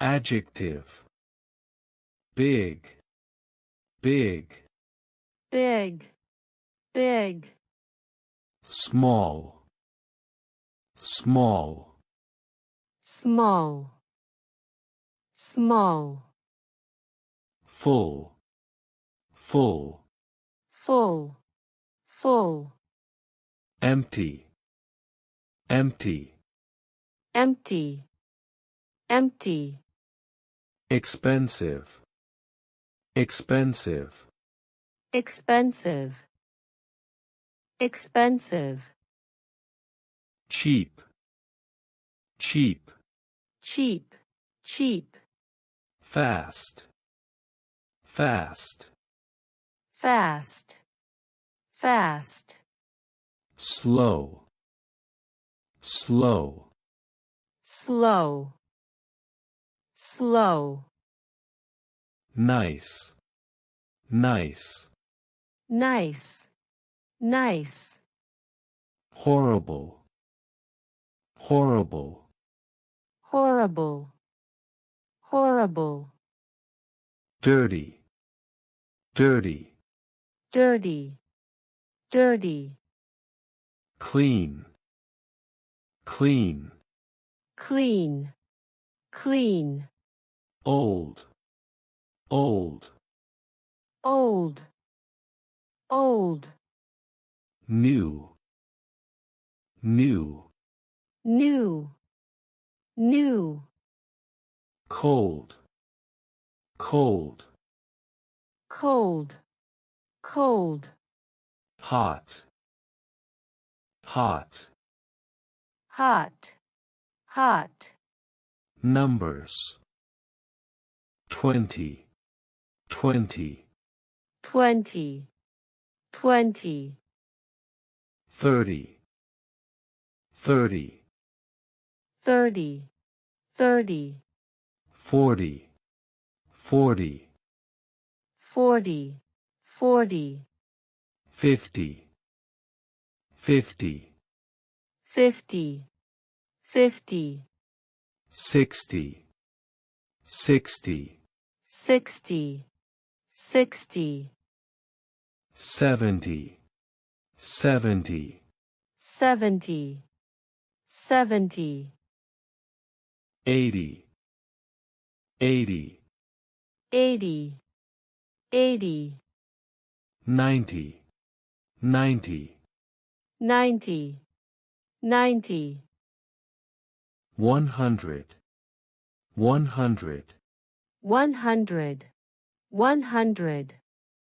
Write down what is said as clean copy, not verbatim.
Adjective. Big. Big. big, big, Small. Small. small, small, Full. Full. full, full, Empty. Empty. empty, empty, Expensive. Expensive. expensive, expensive, Cheap. Cheap. cheap, cheap, Fast. Fast. fast, fast, Slow. Slow. slow, slow, Nice. Nice. nice, nice, Horrible. Horrible. horrible, horrible, Dirty. Dirty. dirty, dirty, Clean. Clean. clean, clean, Old. Old. old, old, New. New. new, new, Cold. Cold. cold, cold, Hot. Hot. hot, hot, Numbers. 20. 20. 20, 20, 30. 30. 30, 30, 40. 40. 40, 40, 50. 50. 50, 50, 60. 60. 60, 60, 70. 70. 70, 70, 80. 80. 80, 80, 90. 90. 90, 90, 100. 100. 100, 100,